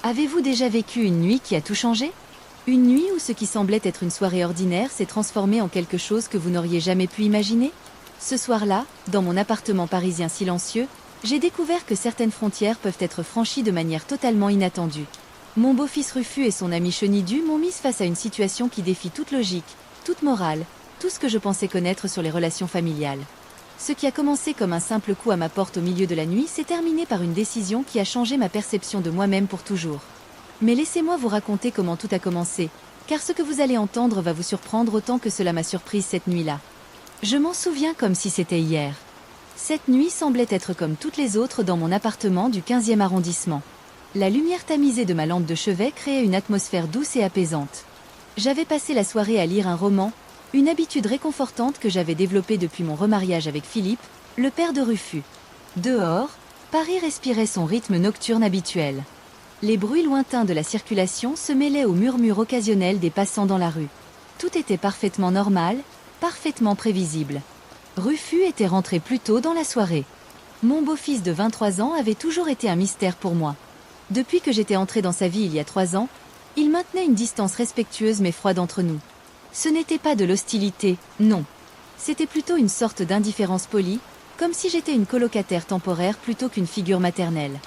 Avez-vous déjà vécu une nuit qui a tout changé? Une nuit où ce qui semblait être une soirée ordinaire s'est transformé en quelque chose que vous n'auriez jamais pu imaginer? Ce soir-là, dans mon appartement parisien silencieux, j'ai découvert que certaines frontières peuvent être franchies de manière totalement inattendue. Mon beau-fils Rufus et son ami Chenidu m'ont mise face à une situation qui défie toute logique, toute morale, tout ce que je pensais connaître sur les relations familiales. Ce qui a commencé comme un simple coup à ma porte au milieu de la nuit s'est terminé par une décision qui a changé ma perception de moi-même pour toujours. Mais laissez-moi vous raconter comment tout a commencé, car ce que vous allez entendre va vous surprendre autant que cela m'a surprise cette nuit-là. Je m'en souviens comme si c'était hier. Cette nuit semblait être comme toutes les autres dans mon appartement du 15e arrondissement. La lumière tamisée de ma lampe de chevet créait une atmosphère douce et apaisante. J'avais passé la soirée à lire un roman, une habitude réconfortante que j'avais développée depuis mon remariage avec Philippe, le père de Rufus. Dehors, Paris respirait son rythme nocturne habituel. Les bruits lointains de la circulation se mêlaient aux murmures occasionnels des passants dans la rue. Tout était parfaitement normal, parfaitement prévisible. Rufus était rentré plus tôt dans la soirée. Mon beau-fils de 23 ans avait toujours été un mystère pour moi. Depuis que j'étais entrée dans sa vie il y a 3 ans, il maintenait une distance respectueuse mais froide entre nous. Ce n'était pas de l'hostilité, non. C'était plutôt une sorte d'indifférence polie, comme si j'étais une colocataire temporaire plutôt qu'une figure maternelle.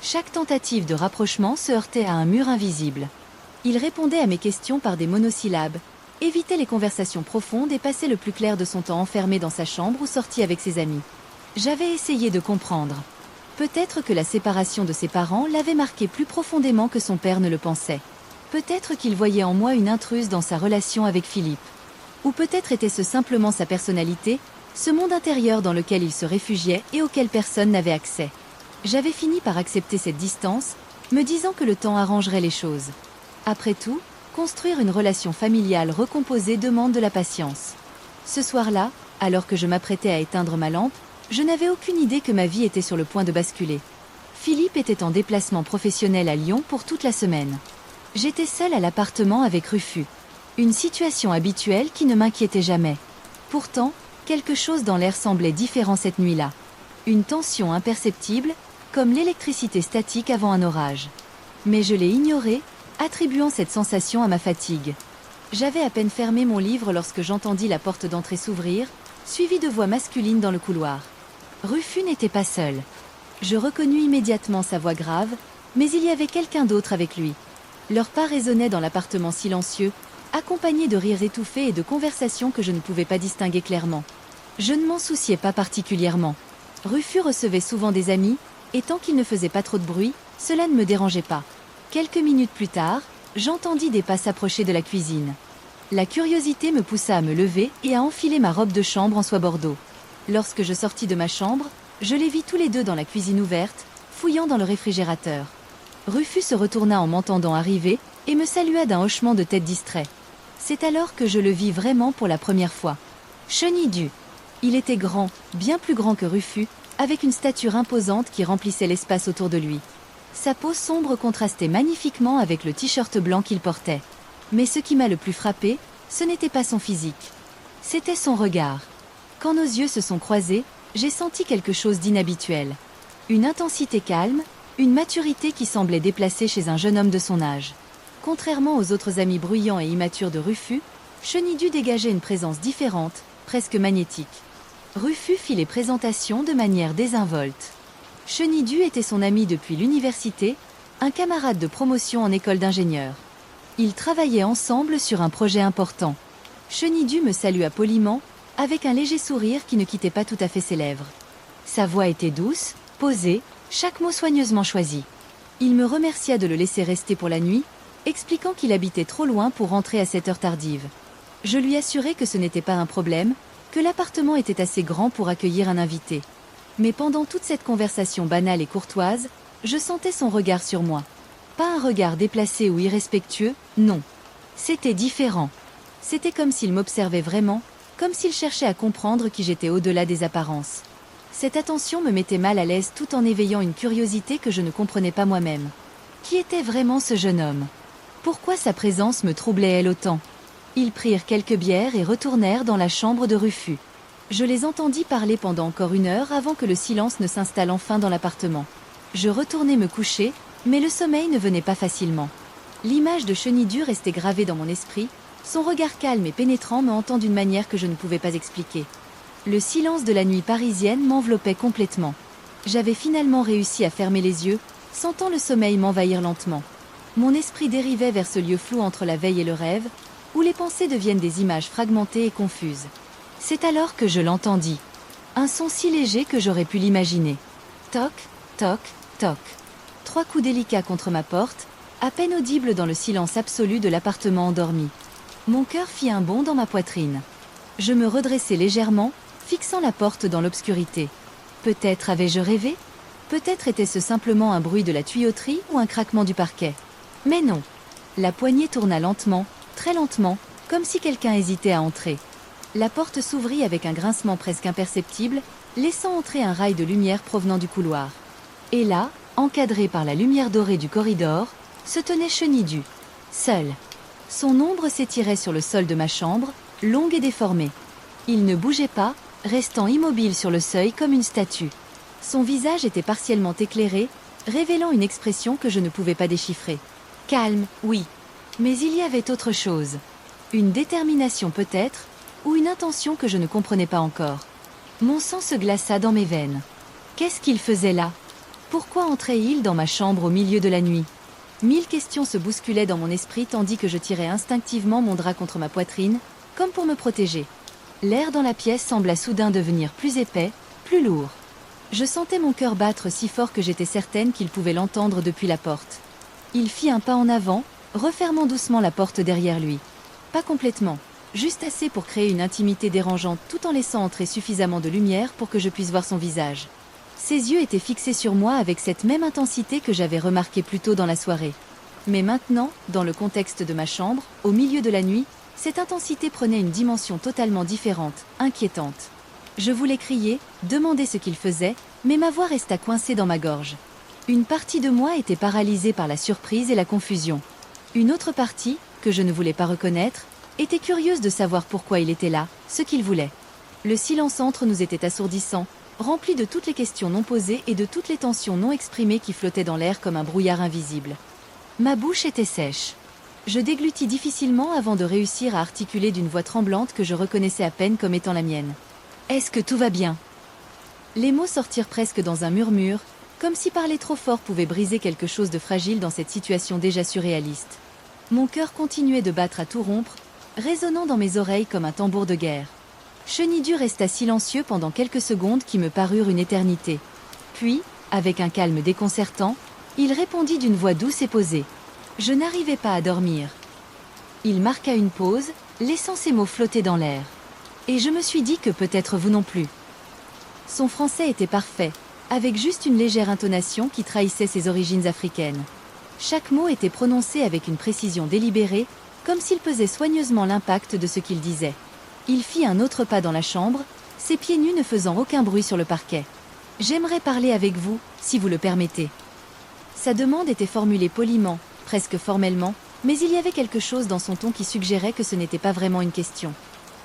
Chaque tentative de rapprochement se heurtait à un mur invisible. Il répondait à mes questions par des monosyllabes, évitait les conversations profondes et passait le plus clair de son temps enfermé dans sa chambre ou sorti avec ses amis. J'avais essayé de comprendre. Peut-être que la séparation de ses parents l'avait marqué plus profondément que son père ne le pensait. Peut-être qu'il voyait en moi une intruse dans sa relation avec Philippe. Ou peut-être était-ce simplement sa personnalité, ce monde intérieur dans lequel il se réfugiait et auquel personne n'avait accès. J'avais fini par accepter cette distance, me disant que le temps arrangerait les choses. Après tout, construire une relation familiale recomposée demande de la patience. Ce soir-là, alors que je m'apprêtais à éteindre ma lampe, je n'avais aucune idée que ma vie était sur le point de basculer. Philippe était en déplacement professionnel à Lyon pour toute la semaine. J'étais seule à l'appartement avec Rufus. Une situation habituelle qui ne m'inquiétait jamais. Pourtant, quelque chose dans l'air semblait différent cette nuit-là. Une tension imperceptible, comme l'électricité statique avant un orage. Mais je l'ai ignorée, attribuant cette sensation à ma fatigue. J'avais à peine fermé mon livre lorsque j'entendis la porte d'entrée s'ouvrir, suivie de voix masculines dans le couloir. Rufus n'était pas seul. Je reconnus immédiatement sa voix grave, mais il y avait quelqu'un d'autre avec lui. Leurs pas résonnaient dans l'appartement silencieux, accompagnés de rires étouffés et de conversations que je ne pouvais pas distinguer clairement. Je ne m'en souciais pas particulièrement. Rufus recevait souvent des amis, et tant qu'il ne faisait pas trop de bruit, cela ne me dérangeait pas. Quelques minutes plus tard, j'entendis des pas s'approcher de la cuisine. La curiosité me poussa à me lever et à enfiler ma robe de chambre en soie bordeaux. Lorsque je sortis de ma chambre, je les vis tous les deux dans la cuisine ouverte, fouillant dans le réfrigérateur. Rufus se retourna en m'entendant arriver et me salua d'un hochement de tête distrait. C'est alors que je le vis vraiment pour la première fois. Chenidu. Il était grand, bien plus grand que Rufus, avec une stature imposante qui remplissait l'espace autour de lui. Sa peau sombre contrastait magnifiquement avec le t-shirt blanc qu'il portait. Mais ce qui m'a le plus frappé, ce n'était pas son physique. C'était son regard. Quand nos yeux se sont croisés, j'ai senti quelque chose d'inhabituel. Une intensité calme, une maturité qui semblait déplacée chez un jeune homme de son âge. Contrairement aux autres amis bruyants et immatures de Rufus, Chenidu dégageait une présence différente, presque magnétique. Rufus fit les présentations de manière désinvolte. Chenidu était son ami depuis l'université, un camarade de promotion en école d'ingénieur. Ils travaillaient ensemble sur un projet important. Chenidu me salua poliment, avec un léger sourire qui ne quittait pas tout à fait ses lèvres. Sa voix était douce, posée, chaque mot soigneusement choisi. Il me remercia de le laisser rester pour la nuit, expliquant qu'il habitait trop loin pour rentrer à cette heure tardive. Je lui assurai que ce n'était pas un problème, que l'appartement était assez grand pour accueillir un invité. Mais pendant toute cette conversation banale et courtoise, je sentais son regard sur moi. Pas un regard déplacé ou irrespectueux, non. C'était différent. C'était comme s'il m'observait vraiment, comme s'il cherchait à comprendre qui j'étais au-delà des apparences. Cette attention me mettait mal à l'aise tout en éveillant une curiosité que je ne comprenais pas moi-même. Qui était vraiment ce jeune homme? Pourquoi sa présence me troublait elle autant? Ils prirent quelques bières et retournèrent dans la chambre de Rufus. Je les entendis parler pendant encore 1 heure avant que le silence ne s'installe enfin dans l'appartement. Je retournai me coucher, Mais le sommeil ne venait pas facilement. L'image de Chenildu restait gravée dans mon esprit, son regard calme et pénétrant me hantant d'une manière que je ne pouvais pas expliquer. Le silence de la nuit parisienne m'enveloppait complètement. J'avais finalement réussi à fermer les yeux, sentant le sommeil m'envahir lentement. Mon esprit dérivait vers ce lieu flou entre la veille et le rêve, où les pensées deviennent des images fragmentées et confuses. C'est alors que je l'entendis. Un son si léger que j'aurais pu l'imaginer. Toc, toc, toc. 3 coups délicats contre ma porte, à peine audibles dans le silence absolu de l'appartement endormi. Mon cœur fit un bond dans ma poitrine. Je me redressai légèrement, fixant la porte dans l'obscurité. Peut-être avais-je rêvé ? Peut-être était-ce simplement un bruit de la tuyauterie ou un craquement du parquet. Mais non. La poignée tourna lentement, très lentement, comme si quelqu'un hésitait à entrer. La porte s'ouvrit avec un grincement presque imperceptible, laissant entrer un rail de lumière provenant du couloir. Et là, encadré par la lumière dorée du corridor, se tenait Chenildu, seul. Son ombre s'étirait sur le sol de ma chambre, longue et déformée. Il ne bougeait pas, restant immobile sur le seuil comme une statue. Son visage était partiellement éclairé, révélant une expression que je ne pouvais pas déchiffrer. Calme, oui. Mais il y avait autre chose. Une détermination peut-être, ou une intention que je ne comprenais pas encore. Mon sang se glaça dans mes veines. Qu'est-ce qu'il faisait là ? Pourquoi entrait-il dans ma chambre au milieu de la nuit ? 1000 questions se bousculaient dans mon esprit tandis que je tirais instinctivement mon drap contre ma poitrine, comme pour me protéger. L'air dans la pièce sembla soudain devenir plus épais, plus lourd. Je sentais mon cœur battre si fort que j'étais certaine qu'il pouvait l'entendre depuis la porte. Il fit un pas en avant, refermant doucement la porte derrière lui. Pas complètement, juste assez pour créer une intimité dérangeante tout en laissant entrer suffisamment de lumière pour que je puisse voir son visage. Ses yeux étaient fixés sur moi avec cette même intensité que j'avais remarquée plus tôt dans la soirée. Mais maintenant, dans le contexte de ma chambre, au milieu de la nuit, cette intensité prenait une dimension totalement différente, inquiétante. Je voulais crier, demander ce qu'il faisait, mais ma voix resta coincée dans ma gorge. Une partie de moi était paralysée par la surprise et la confusion. Une autre partie, que je ne voulais pas reconnaître, était curieuse de savoir pourquoi il était là, ce qu'il voulait. Le silence entre nous était assourdissant, rempli de toutes les questions non posées et de toutes les tensions non exprimées qui flottaient dans l'air comme un brouillard invisible. Ma bouche était sèche. Je déglutis difficilement avant de réussir à articuler d'une voix tremblante que je reconnaissais à peine comme étant la mienne. « Est-ce que tout va bien ?» Les mots sortirent presque dans un murmure, comme si parler trop fort pouvait briser quelque chose de fragile dans cette situation déjà surréaliste. Mon cœur continuait de battre à tout rompre, résonnant dans mes oreilles comme un tambour de guerre. Chenildu resta silencieux pendant quelques secondes qui me parurent une éternité. Puis, avec un calme déconcertant, il répondit d'une voix douce et posée. Je n'arrivais pas à dormir. Il marqua une pause, laissant ses mots flotter dans l'air. Et je me suis dit que peut-être vous non plus. Son français était parfait, avec juste une légère intonation qui trahissait ses origines africaines. Chaque mot était prononcé avec une précision délibérée, comme s'il pesait soigneusement l'impact de ce qu'il disait. Il fit un autre pas dans la chambre, ses pieds nus ne faisant aucun bruit sur le parquet. « J'aimerais parler avec vous, si vous le permettez. » Sa demande était formulée poliment, presque formellement, mais il y avait quelque chose dans son ton qui suggérait que ce n'était pas vraiment une question.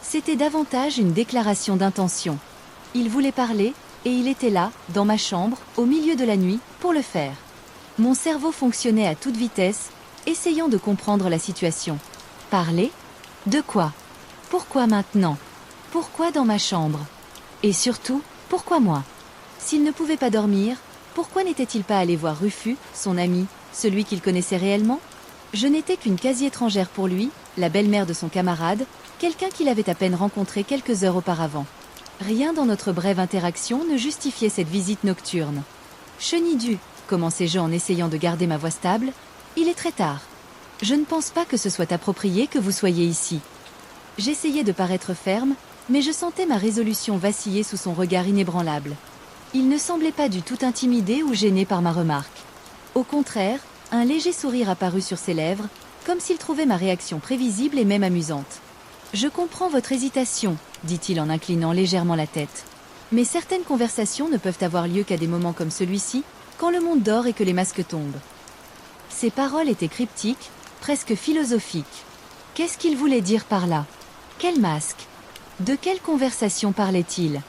C'était davantage une déclaration d'intention. Il voulait parler, et il était là, dans ma chambre, au milieu de la nuit, pour le faire. Mon cerveau fonctionnait à toute vitesse, essayant de comprendre la situation. Parler ? De quoi ? Pourquoi maintenant ? Pourquoi dans ma chambre ? Et surtout, pourquoi moi ? S'il ne pouvait pas dormir, pourquoi n'était-il pas allé voir Rufus, son ami, celui qu'il connaissait réellement ? Je n'étais qu'une quasi-étrangère pour lui, la belle-mère de son camarade, quelqu'un qu'il avait à peine rencontré quelques heures auparavant. Rien dans notre brève interaction ne justifiait cette visite nocturne. « Chenildu », commençai-je en essayant de garder ma voix stable, « il est très tard. Je ne pense pas que ce soit approprié que vous soyez ici. » J'essayais de paraître ferme, mais je sentais ma résolution vaciller sous son regard inébranlable. Il ne semblait pas du tout intimidé ou gêné par ma remarque. Au contraire, un léger sourire apparut sur ses lèvres, comme s'il trouvait ma réaction prévisible et même amusante. « Je comprends votre hésitation », dit-il en inclinant légèrement la tête. « Mais certaines conversations ne peuvent avoir lieu qu'à des moments comme celui-ci, quand le monde dort et que les masques tombent. » Ces paroles étaient cryptiques, presque philosophiques. Qu'est-ce qu'il voulait dire par là ? Quel masque ? De quelle conversation parlait-il ?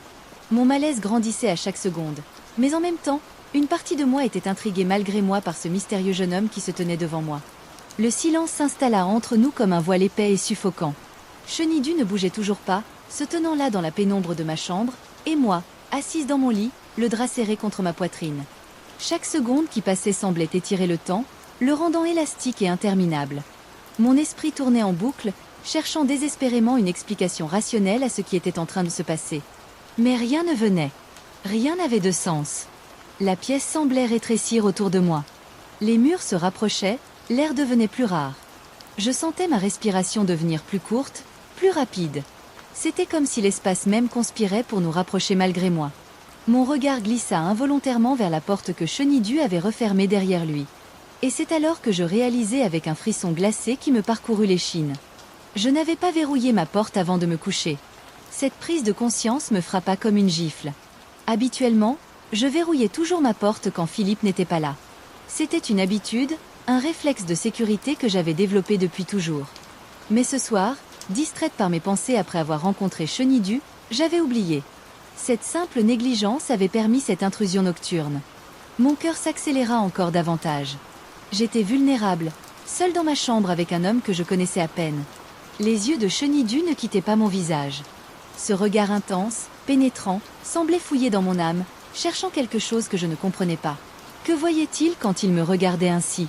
Mon malaise grandissait à chaque seconde, mais en même temps, Une partie de moi était intriguée malgré moi par ce mystérieux jeune homme qui se tenait devant moi. Le silence s'installa entre nous comme un voile épais et suffocant. Chenildu ne bougeait toujours pas, se tenant là dans la pénombre de ma chambre, et moi, assise dans mon lit, le drap serré contre ma poitrine. Chaque seconde qui passait semblait étirer le temps, le rendant élastique et interminable. Mon esprit tournait en boucle, cherchant désespérément une explication rationnelle à ce qui était en train de se passer. Mais rien ne venait. Rien n'avait de sens. La pièce semblait rétrécir autour de moi. Les murs se rapprochaient, l'air devenait plus rare. Je sentais ma respiration devenir plus courte, plus rapide. C'était comme si l'espace même conspirait pour nous rapprocher malgré moi. Mon regard glissa involontairement vers la porte que Chenildu avait refermée derrière lui. Et c'est alors que je réalisai avec un frisson glacé qui me parcourut l'échine. Je n'avais pas verrouillé ma porte avant de me coucher. Cette prise de conscience me frappa comme une gifle. Habituellement, je verrouillais toujours ma porte quand Philippe n'était pas là. C'était une habitude, un réflexe de sécurité que j'avais développé depuis toujours. Mais ce soir, distraite par mes pensées après avoir rencontré Chenildu, j'avais oublié. Cette simple négligence avait permis cette intrusion nocturne. Mon cœur s'accéléra encore davantage. J'étais vulnérable, seule dans ma chambre avec un homme que je connaissais à peine. Les yeux de Chenildu ne quittaient pas mon visage. Ce regard intense, pénétrant, semblait fouiller dans mon âme, cherchant quelque chose que je ne comprenais pas. Que voyait-il quand il me regardait ainsi?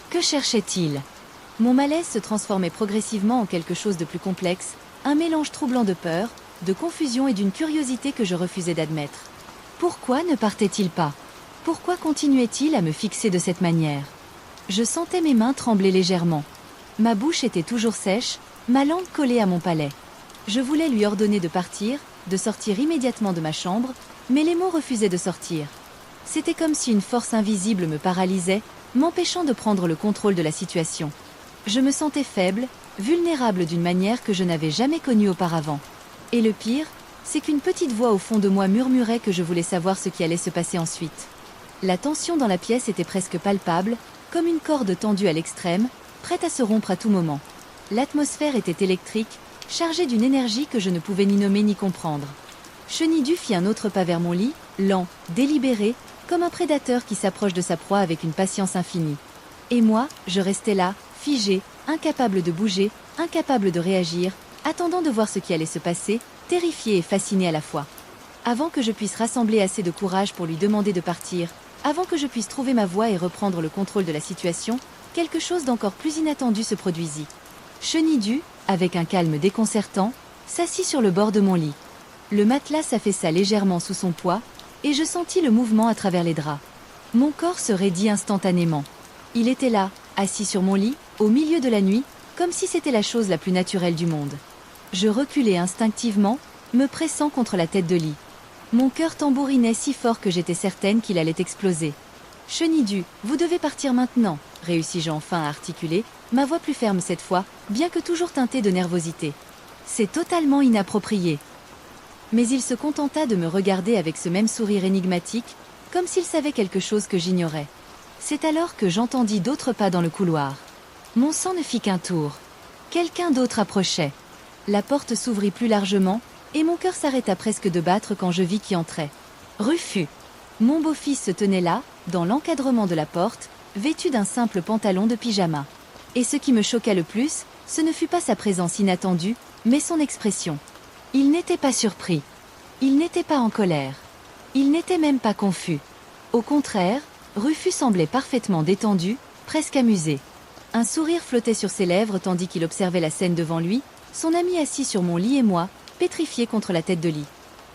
Que cherchait-il? Mon malaise se transformait progressivement en quelque chose de plus complexe, un mélange troublant de peur, de confusion et d'une curiosité que je refusais d'admettre. Pourquoi ne partait-il pas? Pourquoi continuait-il à me fixer de cette manière? Je sentais mes mains trembler légèrement. Ma bouche était toujours sèche, ma langue collée à mon palais. Je voulais lui ordonner de partir, de sortir immédiatement de ma chambre, mais les mots refusaient de sortir. C'était comme si une force invisible me paralysait, m'empêchant de prendre le contrôle de la situation. Je me sentais faible, vulnérable d'une manière que je n'avais jamais connue auparavant. Et le pire, c'est qu'une petite voix au fond de moi murmurait que je voulais savoir ce qui allait se passer ensuite. La tension dans la pièce était presque palpable, comme une corde tendue à l'extrême, prête à se rompre à tout moment. L'atmosphère était électrique, chargée d'une énergie que je ne pouvais ni nommer ni comprendre. Chenildu fit un autre pas vers mon lit, lent, délibéré, comme un prédateur qui s'approche de sa proie avec une patience infinie. Et moi, je restais là, figée, incapable de bouger, incapable de réagir, attendant de voir ce qui allait se passer, terrifiée et fascinée à la fois. Avant que je puisse rassembler assez de courage pour lui demander de partir, avant que je puisse trouver ma voie et reprendre le contrôle de la situation, quelque chose d'encore plus inattendu se produisit. Chenildu, avec un calme déconcertant, s'assit sur le bord de mon lit. Le matelas s'affaissa légèrement sous son poids, et je sentis le mouvement à travers les draps. Mon corps se raidit instantanément. Il était là, assis sur mon lit, au milieu de la nuit, comme si c'était la chose la plus naturelle du monde. Je reculai instinctivement, me pressant contre la tête de lit. Mon cœur tambourinait si fort que j'étais certaine qu'il allait exploser. « Chenildu, vous devez partir maintenant », réussis-je enfin à articuler, ma voix plus ferme cette fois, bien que toujours teintée de nervosité. C'est totalement inapproprié. Mais il se contenta de me regarder avec ce même sourire énigmatique, comme s'il savait quelque chose que j'ignorais. C'est alors que j'entendis d'autres pas dans le couloir. Mon sang ne fit qu'un tour. Quelqu'un d'autre approchait. La porte s'ouvrit plus largement, et mon cœur s'arrêta presque de battre quand je vis qui entrait. Rufus. Mon beau-fils se tenait là, dans l'encadrement de la porte, vêtu d'un simple pantalon de pyjama. Et ce qui me choqua le plus, ce ne fut pas sa présence inattendue, mais son expression. Il n'était pas surpris. Il n'était pas en colère. Il n'était même pas confus. Au contraire, Rufus semblait parfaitement détendu, presque amusé. Un sourire flottait sur ses lèvres tandis qu'il observait la scène devant lui, son ami assis sur mon lit et moi, pétrifiés contre la tête de lit.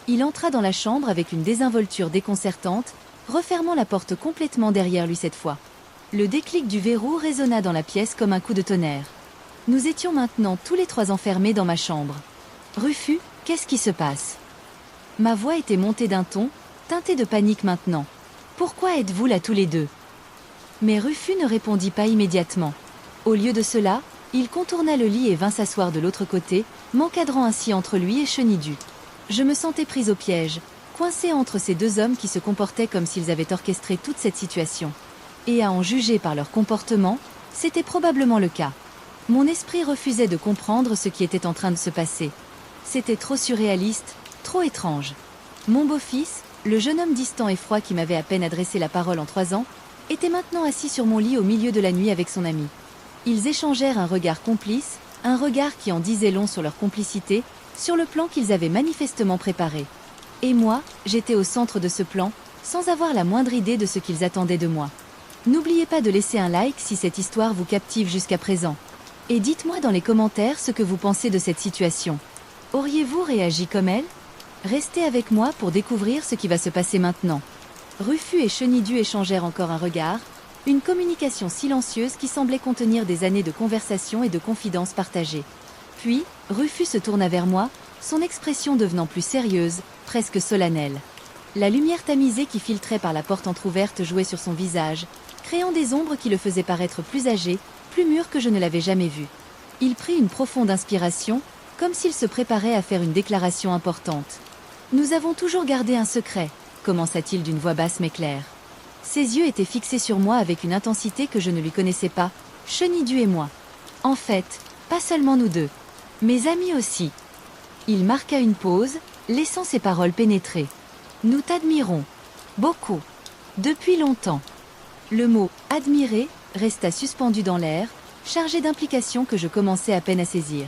Il entra dans la chambre avec une désinvolture déconcertante, refermant la porte complètement derrière lui cette fois. Le déclic du verrou résonna dans la pièce comme un coup de tonnerre. Nous étions maintenant tous les trois enfermés dans ma chambre. « Rufus, qu'est-ce qui se passe ?» Ma voix était montée d'un ton, teintée de panique maintenant. « Pourquoi êtes-vous là tous les deux ?» Mais Rufus ne répondit pas immédiatement. Au lieu de cela, il contourna le lit et vint s'asseoir de l'autre côté, m'encadrant ainsi entre lui et Chenildu. Je me sentais prise au piège, coincée entre ces deux hommes qui se comportaient comme s'ils avaient orchestré toute cette situation. Et à en juger par leur comportement, c'était probablement le cas. Mon esprit refusait de comprendre ce qui était en train de se passer. C'était trop surréaliste, trop étrange. Mon beau-fils, Le jeune homme distant et froid qui m'avait à peine adressé la parole en 3 ans, était maintenant assis sur mon lit au milieu de la nuit avec son ami. Ils échangèrent un regard complice, un regard qui en disait long sur leur complicité, sur le plan qu'ils avaient manifestement préparé. Et moi, j'étais au centre de ce plan, sans avoir la moindre idée de ce qu'ils attendaient de moi. N'oubliez pas de laisser un like si cette histoire vous captive jusqu'à présent. Et dites-moi dans les commentaires ce que vous pensez de cette situation. Auriez-vous réagi comme elle? Restez avec moi pour découvrir ce qui va se passer maintenant. Rufus et Chenildieu échangèrent encore un regard, une communication silencieuse qui semblait contenir des années de conversation et de confidences partagées. Puis, Rufus se tourna vers moi, son expression devenant plus sérieuse, presque solennelle. La lumière tamisée qui filtrait par la porte entr'ouverte jouait sur son visage, créant des ombres qui le faisaient paraître plus âgé, plus mûr que je ne l'avais jamais vu. Il prit une profonde inspiration, comme s'il se préparait à faire une déclaration importante. « Nous avons toujours gardé un secret », commença-t-il d'une voix basse mais claire. Ses yeux étaient fixés sur moi avec une intensité que je ne lui connaissais pas, Chenildieu et moi. En fait, pas seulement nous deux. Mes amis aussi. Il marqua une pause, laissant ses paroles pénétrer. Nous t'admirons. Beaucoup. Depuis longtemps. Le mot « admirer » resta suspendu dans l'air, chargé d'implications que je commençais à peine à saisir.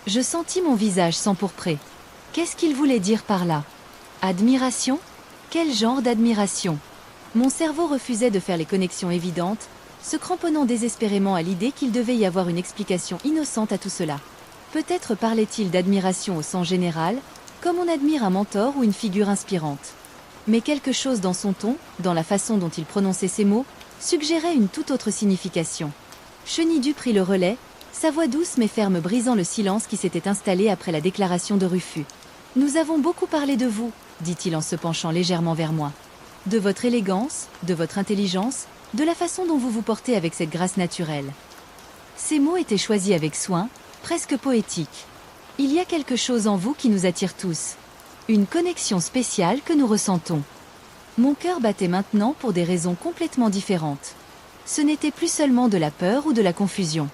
Je sentis mon visage s'empourprer. Qu'est-ce qu'il voulait dire par là? Admiration? Quel genre d'admiration? Mon cerveau refusait de faire les connexions évidentes, se cramponnant désespérément à l'idée qu'il devait y avoir une explication innocente à tout cela. Peut-être parlait-il d'admiration au sens général, comme on admire un mentor ou une figure inspirante. Mais quelque chose dans son ton, dans la façon dont il prononçait ses mots, suggérait une toute autre signification. Chenildieu prit le relais, sa voix douce mais ferme brisant le silence qui s'était installé après la déclaration de Rufus. « Nous avons beaucoup parlé de vous, » dit-il en se penchant légèrement vers moi. « De votre élégance, de votre intelligence, de la façon dont vous vous portez avec cette grâce naturelle. » Ces mots étaient choisis avec soin, presque poétiques. Il y a quelque chose en vous qui nous attire tous. Une connexion spéciale que nous ressentons. Mon cœur battait maintenant pour des raisons complètement différentes. Ce n'était plus seulement de la peur ou de la confusion.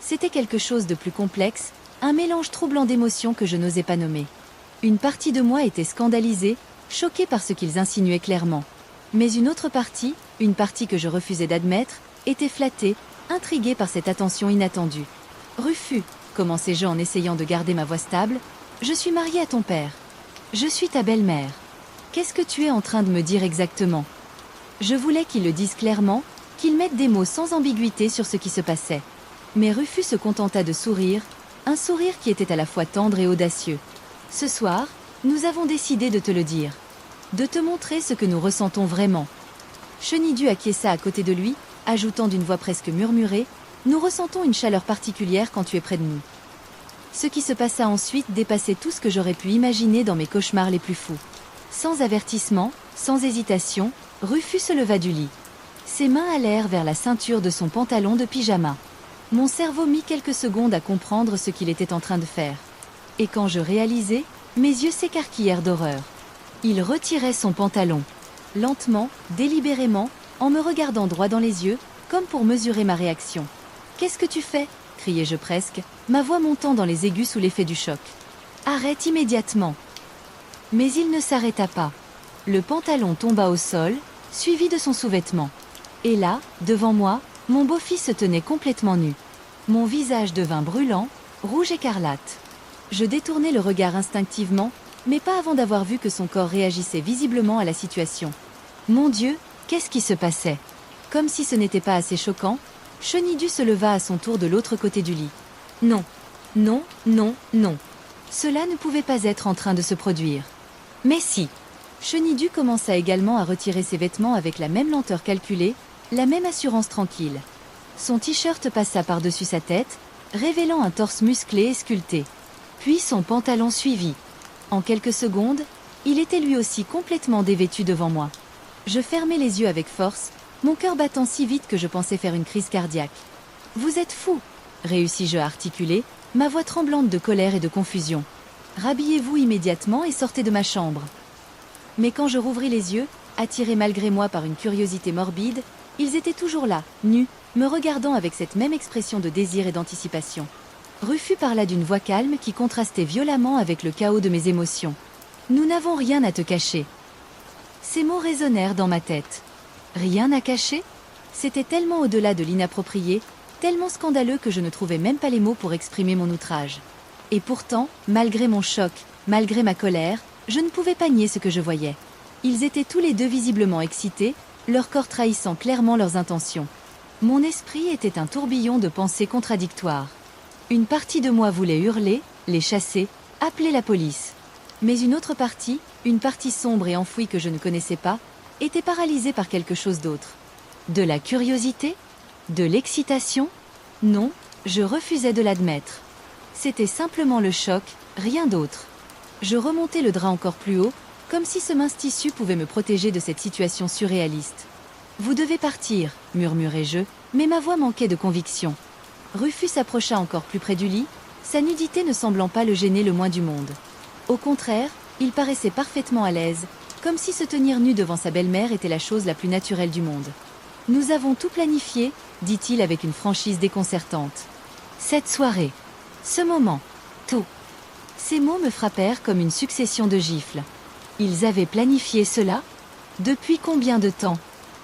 C'était quelque chose de plus complexe, un mélange troublant d'émotions que je n'osais pas nommer. Une partie de moi était scandalisée, choquée par ce qu'ils insinuaient clairement. Mais une autre partie, une partie que je refusais d'admettre, était flattée, intriguée par cette attention inattendue. « Rufus », commençai-je en essayant de garder ma voix stable, « je suis mariée à ton père. Je suis ta belle-mère. Qu'est-ce que tu es en train de me dire exactement ?» Je voulais qu'il le dise clairement, qu'il mette des mots sans ambiguïté sur ce qui se passait. Mais Rufus se contenta de sourire, un sourire qui était à la fois tendre et audacieux. « Ce soir, nous avons décidé de te le dire. De te montrer ce que nous ressentons vraiment. » Chenildieu acquiesça à côté de lui, ajoutant d'une voix presque murmurée, « Nous ressentons une chaleur particulière quand tu es près de nous. » Ce qui se passa ensuite dépassait tout ce que j'aurais pu imaginer dans mes cauchemars les plus fous. Sans avertissement, sans hésitation, Rufus se leva du lit. Ses mains allèrent vers la ceinture de son pantalon de pyjama. Mon cerveau mit quelques secondes à comprendre ce qu'il était en train de faire. Et quand je réalisai, mes yeux s'écarquillèrent d'horreur. Il retirait son pantalon. Lentement, délibérément, en me regardant droit dans les yeux, comme pour mesurer ma réaction. « Qu'est-ce que tu fais ?» criai-je presque, ma voix montant dans les aigus sous l'effet du choc. « Arrête immédiatement !» Mais il ne s'arrêta pas. Le pantalon tomba au sol, suivi de son sous-vêtement. Et là, devant moi, mon beau-fils se tenait complètement nu. Mon visage devint brûlant, rouge écarlate. Je détournai le regard instinctivement, mais pas avant d'avoir vu que son corps réagissait visiblement à la situation. Mon Dieu, qu'est-ce qui se passait? Comme si ce n'était pas assez choquant, Chenildieu se leva à son tour de l'autre côté du lit. Non, non, non, non. Cela ne pouvait pas être en train de se produire. Mais si. Chenildieu commença également à retirer ses vêtements avec la même lenteur calculée, la même assurance tranquille. Son t-shirt passa par-dessus sa tête, révélant un torse musclé et sculpté. Puis son pantalon suivit. En quelques secondes, il était lui aussi complètement dévêtu devant moi. Je fermai les yeux avec force, mon cœur battant si vite que je pensais faire une crise cardiaque. « Vous êtes fou !» réussis-je à articuler, ma voix tremblante de colère et de confusion. « Rhabillez-vous immédiatement et sortez de ma chambre. » Mais quand je rouvris les yeux, attiré malgré moi par une curiosité morbide, ils étaient toujours là, nus, me regardant avec cette même expression de désir et d'anticipation. Rufus parla d'une voix calme qui contrastait violemment avec le chaos de mes émotions. « Nous n'avons rien à te cacher. » Ces mots résonnèrent dans ma tête. Rien à cacher? C'était tellement au-delà de l'inapproprié, tellement scandaleux que je ne trouvais même pas les mots pour exprimer mon outrage. Et pourtant, malgré mon choc, malgré ma colère, je ne pouvais pas nier ce que je voyais. Ils étaient tous les deux visiblement excités, leur corps trahissant clairement leurs intentions. Mon esprit était un tourbillon de pensées contradictoires. Une partie de moi voulait hurler, les chasser, appeler la police. Mais une autre partie, une partie sombre et enfouie que je ne connaissais pas, était paralysée par quelque chose d'autre. De la curiosité? De l'excitation? Non, je refusais de l'admettre. C'était simplement le choc, rien d'autre. Je remontais le drap encore plus haut, comme si ce mince tissu pouvait me protéger de cette situation surréaliste. « Vous devez partir », murmurai-je, mais ma voix manquait de conviction. Rufus s'approcha encore plus près du lit, sa nudité ne semblant pas le gêner le moins du monde. Au contraire, il paraissait parfaitement à l'aise, comme si se tenir nu devant sa belle-mère était la chose la plus naturelle du monde. « Nous avons tout planifié », dit-il avec une franchise déconcertante. « Cette soirée. Ce moment. Tout. » Ces mots me frappèrent comme une succession de gifles. Ils avaient planifié cela? Depuis combien de temps?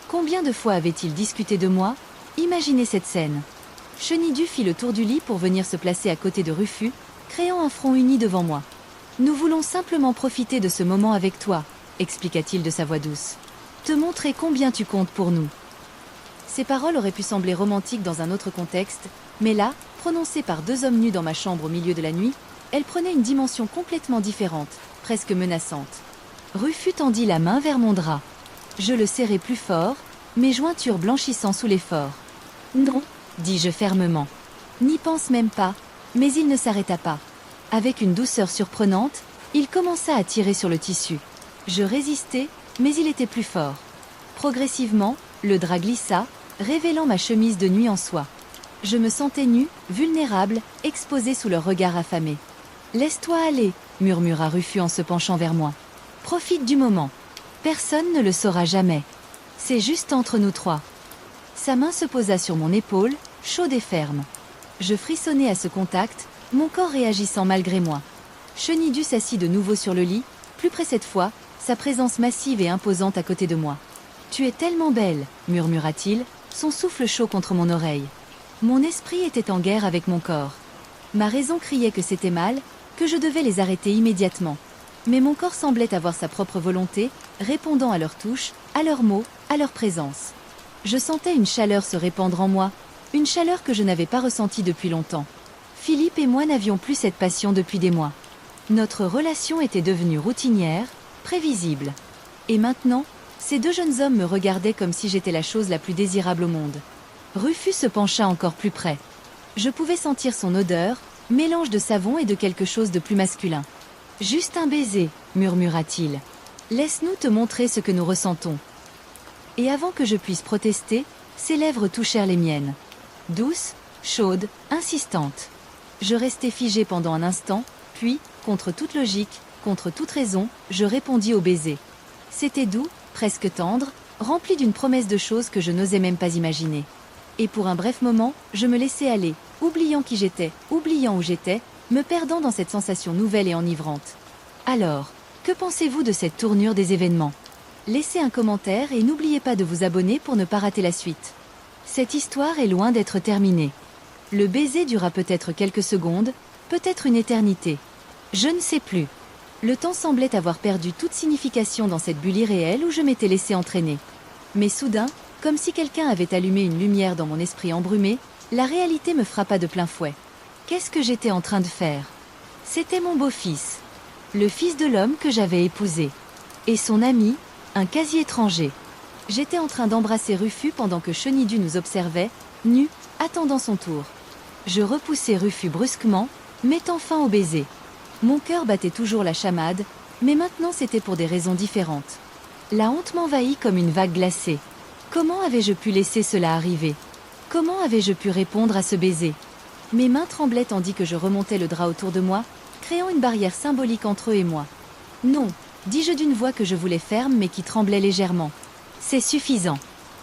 Combien de fois avaient-ils discuté de moi? Imaginez cette scène. Chenidu fit le tour du lit pour venir se placer à côté de Rufus, créant un front uni devant moi. « Nous voulons simplement profiter de ce moment avec toi », expliqua-t-il de sa voix douce. « Te montrer combien tu comptes pour nous. » Ces paroles auraient pu sembler romantiques dans un autre contexte, mais là, prononcées par deux hommes nus dans ma chambre au milieu de la nuit, elles prenaient une dimension complètement différente, presque menaçante. Rufus tendit la main vers mon drap. Je le serrai plus fort, mes jointures blanchissant sous l'effort. « Non », dis-je fermement. « N'y pense même pas », mais il ne s'arrêta pas. Avec une douceur surprenante, il commença à tirer sur le tissu. Je résistais, mais il était plus fort. Progressivement, le drap glissa, révélant ma chemise de nuit en soie. Je me sentais nue, vulnérable, exposée sous leur regard affamé. « Laisse-toi aller », murmura Rufus en se penchant vers moi. « Profite du moment. Personne ne le saura jamais. C'est juste entre nous trois. » Sa main se posa sur mon épaule, chaude et ferme. Je frissonnais à ce contact, mon corps réagissant malgré moi. Chenidu s'assit de nouveau sur le lit, plus près cette fois, sa présence massive et imposante à côté de moi. « Tu es tellement belle », murmura-t-il, son souffle chaud contre mon oreille. Mon esprit était en guerre avec mon corps. Ma raison criait que c'était mal, que je devais les arrêter immédiatement. Mais mon corps semblait avoir sa propre volonté, répondant à leurs touches, à leurs mots, à leur présence. Je sentais une chaleur se répandre en moi, une chaleur que je n'avais pas ressentie depuis longtemps. Philippe et moi n'avions plus cette passion depuis des mois. Notre relation était devenue routinière, prévisible. Et maintenant, ces deux jeunes hommes me regardaient comme si j'étais la chose la plus désirable au monde. Rufus se pencha encore plus près. Je pouvais sentir son odeur, mélange de savon et de quelque chose de plus masculin. « Juste un baiser », murmura-t-il. « Laisse-nous te montrer ce que nous ressentons. » Et avant que je puisse protester, ses lèvres touchèrent les miennes. Douces, chaudes, insistantes. Je restai figé pendant un instant, puis, contre toute logique, contre toute raison, je répondis au baiser. C'était doux, presque tendre, rempli d'une promesse de choses que je n'osais même pas imaginer. Et pour un bref moment, je me laissai aller, oubliant qui j'étais, oubliant où j'étais, me perdant dans cette sensation nouvelle et enivrante. Alors, que pensez-vous de cette tournure des événements? Laissez un commentaire et n'oubliez pas de vous abonner pour ne pas rater la suite. Cette histoire est loin d'être terminée. Le baiser dura peut-être quelques secondes, peut-être une éternité. Je ne sais plus. Le temps semblait avoir perdu toute signification dans cette bulle irréelle où je m'étais laissé entraîner. Mais soudain, comme si quelqu'un avait allumé une lumière dans mon esprit embrumé, la réalité me frappa de plein fouet. Qu'est-ce que j'étais en train de faire? C'était mon beau-fils. Le fils de l'homme que j'avais épousé. Et son ami, un quasi-étranger. J'étais en train d'embrasser Rufus pendant que Chenidu nous observait, nu, attendant son tour. Je repoussai Rufus brusquement, mettant fin au baiser. Mon cœur battait toujours la chamade, mais maintenant c'était pour des raisons différentes. La honte m'envahit comme une vague glacée. Comment avais-je pu laisser cela arriver? Comment avais-je pu répondre à ce baiser? Mes mains tremblaient tandis que je remontais le drap autour de moi, créant une barrière symbolique entre eux et moi. Non, dis-je d'une voix que je voulais ferme mais qui tremblait légèrement. C'est suffisant.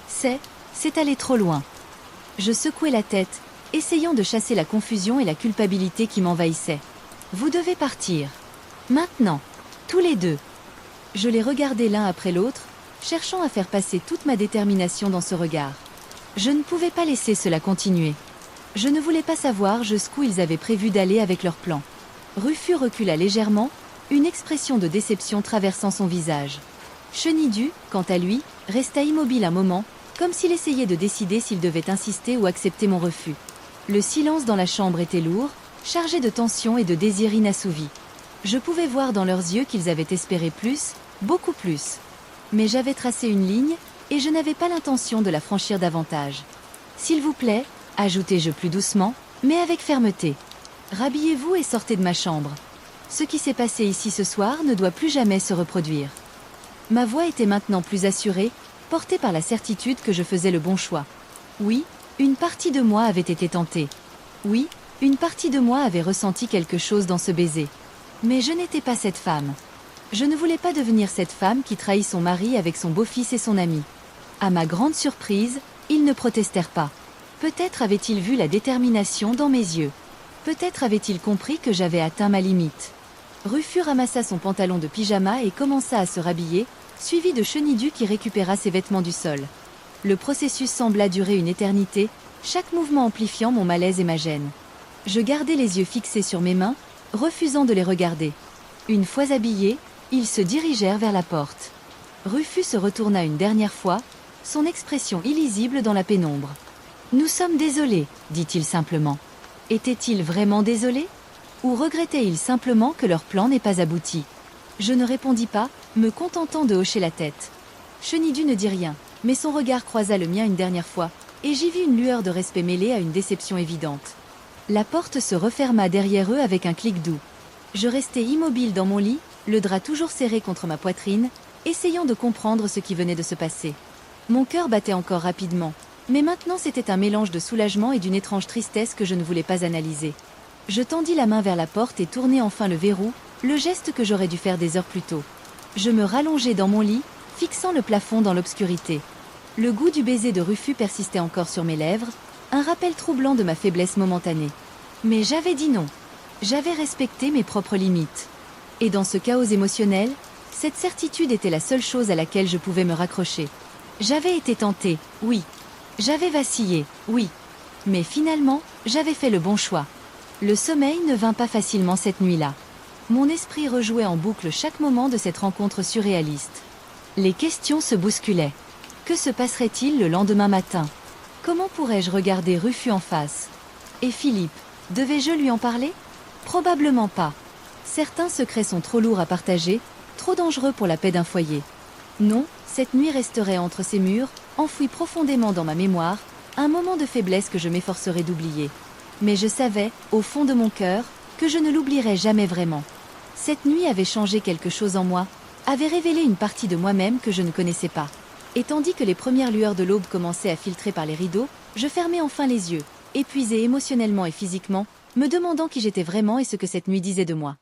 C'est aller trop loin. Je secouai la tête, essayant de chasser la confusion et la culpabilité qui m'envahissaient. Vous devez partir. Maintenant. Tous les deux. Je les regardai l'un après l'autre, cherchant à faire passer toute ma détermination dans ce regard. Je ne pouvais pas laisser cela continuer. Je ne voulais pas savoir jusqu'où ils avaient prévu d'aller avec leur plan. Rufus recula légèrement, une expression de déception traversant son visage. Chenidu, quant à lui, resta immobile un moment, comme s'il essayait de décider s'il devait insister ou accepter mon refus. Le silence dans la chambre était lourd, chargé de tension et de désir inassouvi. Je pouvais voir dans leurs yeux qu'ils avaient espéré plus, beaucoup plus. Mais j'avais tracé une ligne, et je n'avais pas l'intention de la franchir davantage. S'il vous plaît, ajoutai-je plus doucement, mais avec fermeté. Rhabillez-vous et sortez de ma chambre. Ce qui s'est passé ici ce soir ne doit plus jamais se reproduire. Ma voix était maintenant plus assurée, portée par la certitude que je faisais le bon choix. Oui, une partie de moi avait été tentée. Oui, une partie de moi avait ressenti quelque chose dans ce baiser. Mais je n'étais pas cette femme. Je ne voulais pas devenir cette femme qui trahit son mari avec son beau-fils et son ami. À ma grande surprise, ils ne protestèrent pas. Peut-être avaient-ils vu la détermination dans mes yeux. Peut-être avaient-ils compris que j'avais atteint ma limite. Rufus ramassa son pantalon de pyjama et commença à se rhabiller, suivi de Chenidu qui récupéra ses vêtements du sol. Le processus sembla durer une éternité, chaque mouvement amplifiant mon malaise et ma gêne. Je gardai les yeux fixés sur mes mains, refusant de les regarder. Une fois habillés, ils se dirigèrent vers la porte. Rufus se retourna une dernière fois, son expression illisible dans la pénombre. « Nous sommes désolés, dit-il simplement. Était-il vraiment désolé? Ou regrettait-il simplement que leur plan n'ait pas abouti? Je ne répondis pas, me contentant de hocher la tête. Chenidu ne dit rien, mais son regard croisa le mien une dernière fois, et j'y vis une lueur de respect mêlée à une déception évidente. La porte se referma derrière eux avec un clic doux. Je restai immobile dans mon lit, le drap toujours serré contre ma poitrine, essayant de comprendre ce qui venait de se passer. Mon cœur battait encore rapidement, mais maintenant c'était un mélange de soulagement et d'une étrange tristesse que je ne voulais pas analyser. Je tendis la main vers la porte et tournai enfin le verrou, le geste que j'aurais dû faire des heures plus tôt. Je me rallongeai dans mon lit, fixant le plafond dans l'obscurité. Le goût du baiser de Rufus persistait encore sur mes lèvres, un rappel troublant de ma faiblesse momentanée. Mais j'avais dit non. J'avais respecté mes propres limites. Et dans ce chaos émotionnel, cette certitude était la seule chose à laquelle je pouvais me raccrocher. J'avais été tentée, oui. J'avais vacillé, oui. Mais finalement, j'avais fait le bon choix. Le sommeil ne vint pas facilement cette nuit-là. Mon esprit rejouait en boucle chaque moment de cette rencontre surréaliste. Les questions se bousculaient. Que se passerait-il le lendemain matin? Comment pourrais-je regarder Rufus en face? Et Philippe, devais-je lui en parler? Probablement pas. Certains secrets sont trop lourds à partager, trop dangereux pour la paix d'un foyer. Non, cette nuit resterait entre ces murs, enfouie profondément dans ma mémoire, un moment de faiblesse que je m'efforcerais d'oublier. Mais je savais, au fond de mon cœur, que je ne l'oublierais jamais vraiment. Cette nuit avait changé quelque chose en moi, avait révélé une partie de moi-même que je ne connaissais pas. Et tandis que les premières lueurs de l'aube commençaient à filtrer par les rideaux, je fermais enfin les yeux, épuisée émotionnellement et physiquement, me demandant qui j'étais vraiment et ce que cette nuit disait de moi.